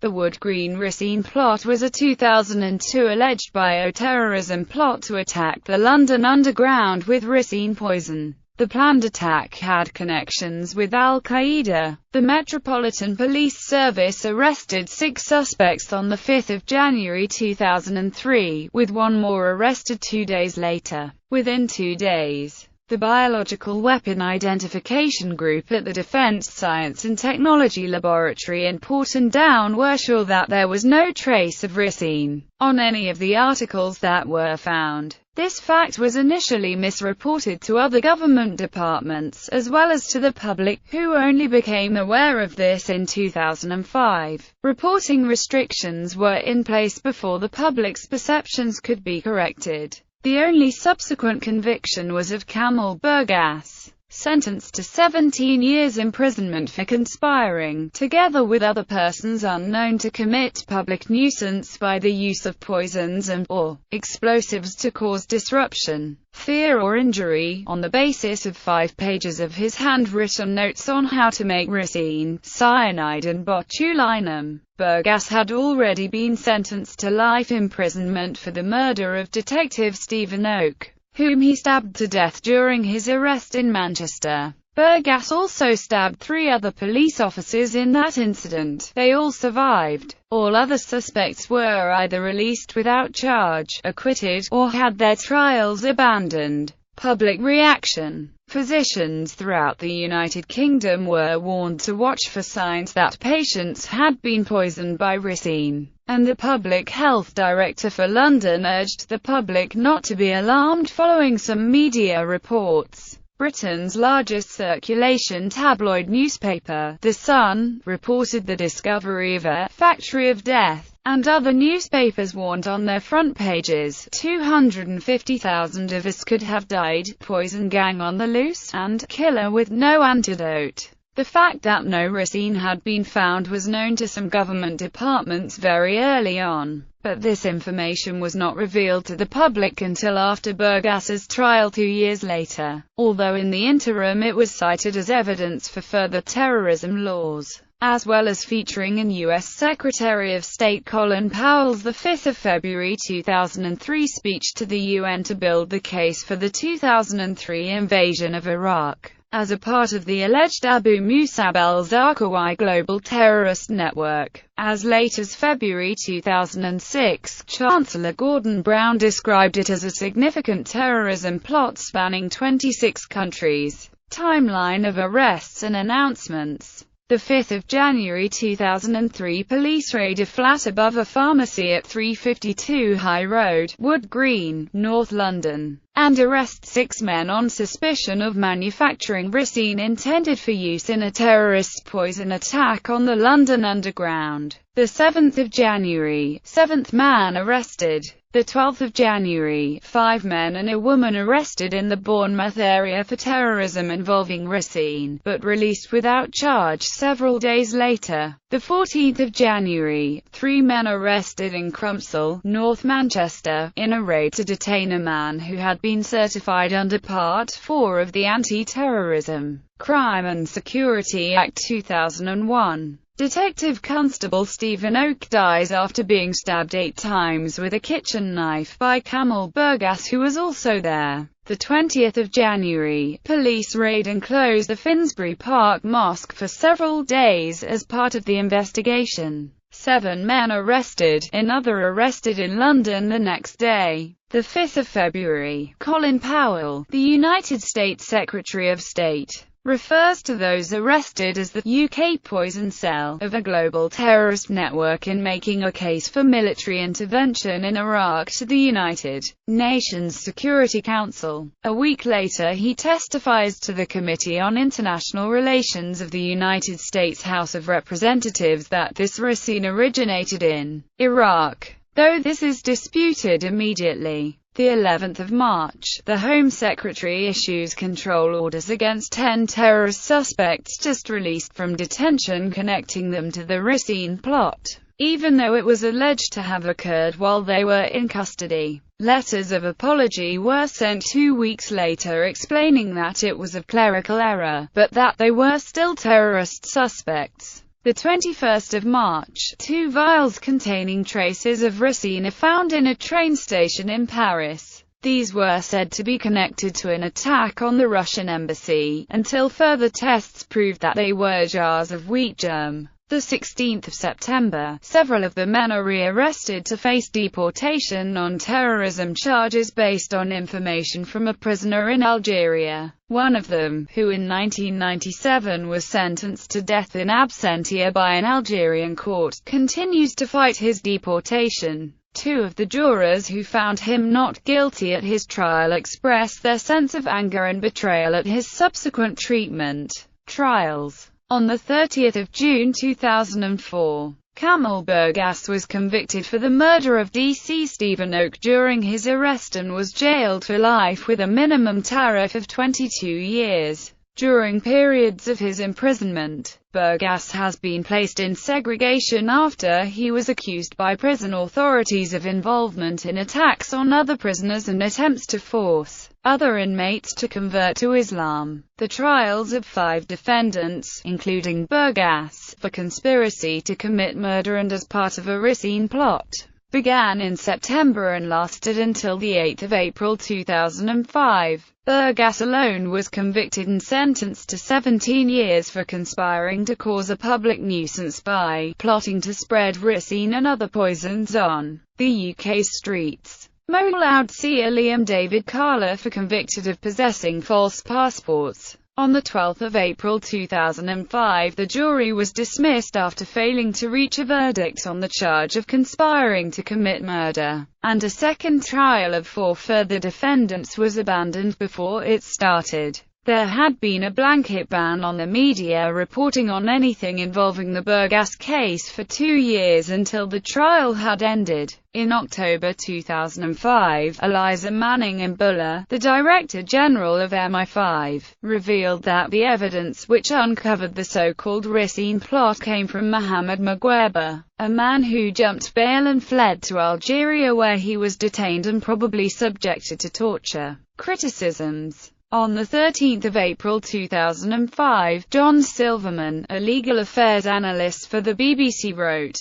The Wood-Green-Ricin plot was a 2002 alleged bioterrorism plot to attack the London Underground with ricin poison. The planned attack had connections with Al-Qaeda. The Metropolitan Police Service arrested 6 suspects on 5 January 2003, with one more arrested 2 days later. Within 2 days, the Biological Weapon Identification Group at the Defense Science and Technology Laboratory in Porton Down were sure that there was no trace of ricin on any of the articles that were found. This fact was initially misreported to other government departments, as well as to the public, who only became aware of this in 2005. Reporting restrictions were in place before the public's perceptions could be corrected. The only subsequent conviction was of Kamal Burgas, sentenced to 17 years imprisonment for conspiring, together with other persons unknown, to commit public nuisance by the use of poisons and/or explosives to cause disruption, fear or injury, on the basis of 5 pages of his handwritten notes on how to make ricin, cyanide and botulinum. Burgas had already been sentenced to life imprisonment for the murder of Detective Stephen Oak, whom he stabbed to death during his arrest in Manchester. Burgas also stabbed 3 other police officers in that incident. They all survived. All other suspects were either released without charge, acquitted, or had their trials abandoned. Public reaction. Physicians throughout the United Kingdom were warned to watch for signs that patients had been poisoned by ricin, and the Public Health Director for London urged the public not to be alarmed following some media reports. Britain's largest circulation tabloid newspaper, The Sun, reported the discovery of a factory of death, and other newspapers warned on their front pages, 250,000 of us could have died, poison gang on the loose, and killer with no antidote. The fact that no ricin had been found was known to some government departments very early on, but this information was not revealed to the public until after Burgas's trial 2 years later, although in the interim it was cited as evidence for further terrorism laws, as well as featuring in U.S. Secretary of State Colin Powell's 5 February 2003 speech to the UN to build the case for the 2003 invasion of Iraq, as a part of the alleged Abu Musab al-Zarqawi global terrorist network. As late as February 2006, Chancellor Gordon Brown described it as a significant terrorism plot spanning 26 countries. Timeline of arrests and announcements. 5 January 2003, police raid a flat above a pharmacy at 352 High Road, Wood Green, North London, and arrest 6 men on suspicion of manufacturing ricin intended for use in a terrorist poison attack on the London Underground. 7 January, 7th man arrested. 12 January, 5 men and a woman arrested in the Bournemouth area for terrorism involving ricin, but released without charge several days later. 14 January, 3 men arrested in Crumpsall, North Manchester, in a raid to detain a man who had been certified under Part 4 of the Anti-Terrorism, Crime and Security Act 2001. Detective Constable Stephen Oak dies after being stabbed 8 times with a kitchen knife by Kamal Burgas, who was also there. 20th January, police raid and close the Finsbury Park Mosque for several days as part of the investigation. 7 men arrested, another arrested in London the next day. 5 February, Colin Powell, the United States Secretary of State, refers to those arrested as the UK poison cell of a global terrorist network in making a case for military intervention in Iraq to the United Nations Security Council. A week later he testifies to the Committee on International Relations of the United States House of Representatives that this ricin originated in Iraq, though this is disputed immediately. The 11th of March, the Home Secretary issues control orders against 10 terrorist suspects just released from detention, connecting them to the ricin plot, even though it was alleged to have occurred while they were in custody. Letters of apology were sent 2 weeks later explaining that it was a clerical error, but that they were still terrorist suspects. the 21st of March, 2 vials containing traces of ricin are found in a train station in Paris. These were said to be connected to an attack on the Russian embassy, until further tests proved that they were jars of wheat germ. The 16th of September, several of the men are rearrested to face deportation on terrorism charges based on information from a prisoner in Algeria. One of them, who in 1997 was sentenced to death in absentia by an Algerian court, continues to fight his deportation. 2 of the jurors who found him not guilty at his trial expressed their sense of anger and betrayal at his subsequent treatment. Trials. On 30 June 2004, Kamal Burgas was convicted for the murder of D.C. Stephen Oak during his arrest and was jailed for life with a minimum tariff of 22 years. During periods of his imprisonment, Burgas has been placed in segregation after he was accused by prison authorities of involvement in attacks on other prisoners and attempts to force other inmates to convert to Islam. The trials of 5 defendants, including Burgas, for conspiracy to commit murder and as part of a ricin plot, began in September and lasted until 8 April 2005. Burgas alone was convicted and sentenced to 17 years for conspiring to cause a public nuisance by plotting to spread ricin and other poisons on the UK's streets. Moulad Sia Liam David Carla for convicted of possessing false passports. On 12 April 2005, the jury was dismissed after failing to reach a verdict on the charge of conspiring to commit murder, and a second trial of 4 further defendants was abandoned before it started. There had been a blanket ban on the media reporting on anything involving the Burgas case for 2 years until the trial had ended. In October 2005, Eliza Manning-Mbulla, the Director General of MI5, revealed that the evidence which uncovered the so-called ricin plot came from Mohamed Magweba, a man who jumped bail and fled to Algeria where he was detained and probably subjected to torture. Criticisms. On 13 April 2005, John Silverman, a legal affairs analyst for the BBC wrote,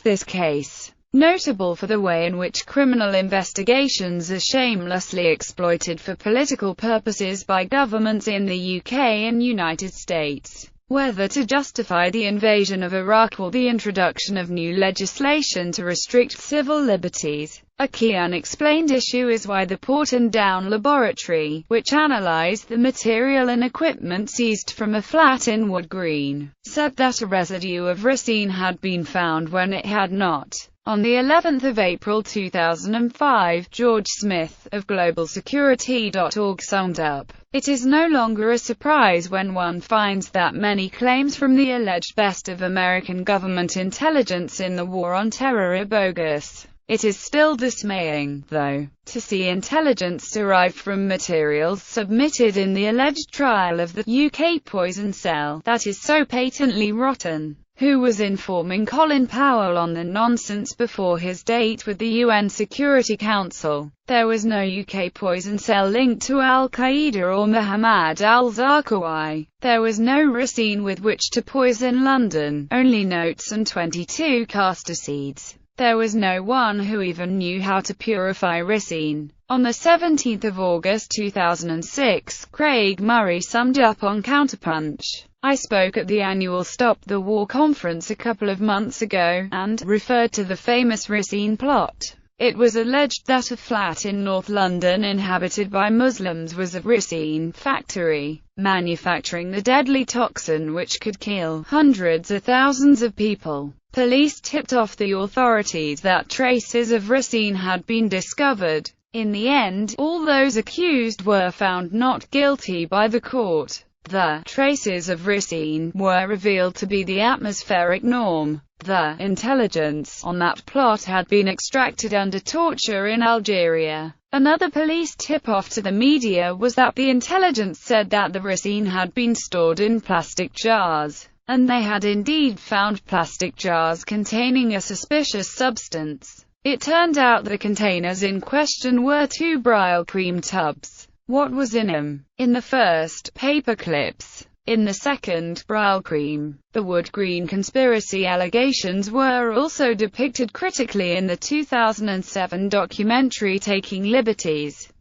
"This case, notable for the way in which criminal investigations are shamelessly exploited for political purposes by governments in the UK and United States, whether to justify the invasion of Iraq or the introduction of new legislation to restrict civil liberties. A key unexplained issue is why the Porton Down laboratory, which analysed the material and equipment seized from a flat in Wood Green, said that a residue of ricin had been found when it had not." On the 11th of April 2005, George Smith, of GlobalSecurity.org summed up, "It is no longer a surprise when one finds that many claims from the alleged best of American government intelligence in the war on terror are bogus. It is still dismaying, though, to see intelligence derived from materials submitted in the alleged trial of the UK poison cell that is so patently rotten. Who was informing Colin Powell on the nonsense before his date with the UN Security Council? There was no UK poison cell linked to Al-Qaeda or Muhammad al-Zarqawi. There was no ricin with which to poison London, only notes and 22 castor seeds. There was no one who even knew how to purify ricin." On 17 August 2006, Craig Murray summed up on Counterpunch, "I spoke at the annual Stop the War conference a couple of months ago, and referred to the famous ricin plot. It was alleged that a flat in North London inhabited by Muslims was a ricin factory, manufacturing the deadly toxin which could kill hundreds of thousands of people. Police tipped off the authorities that traces of ricin had been discovered. In the end, all those accused were found not guilty by the court. The traces of ricin were revealed to be the atmospheric norm. The intelligence on that plot had been extracted under torture in Algeria." Another police tip-off to the media was that the intelligence said that the ricin had been stored in plastic jars, and they had indeed found plastic jars containing a suspicious substance. It turned out the containers in question were 2 Brylcreem tubs. What was in them? In the first, paper clips. In the second, Brylcreem, the Wood Green conspiracy allegations were also depicted critically in the 2007 documentary Taking Liberties.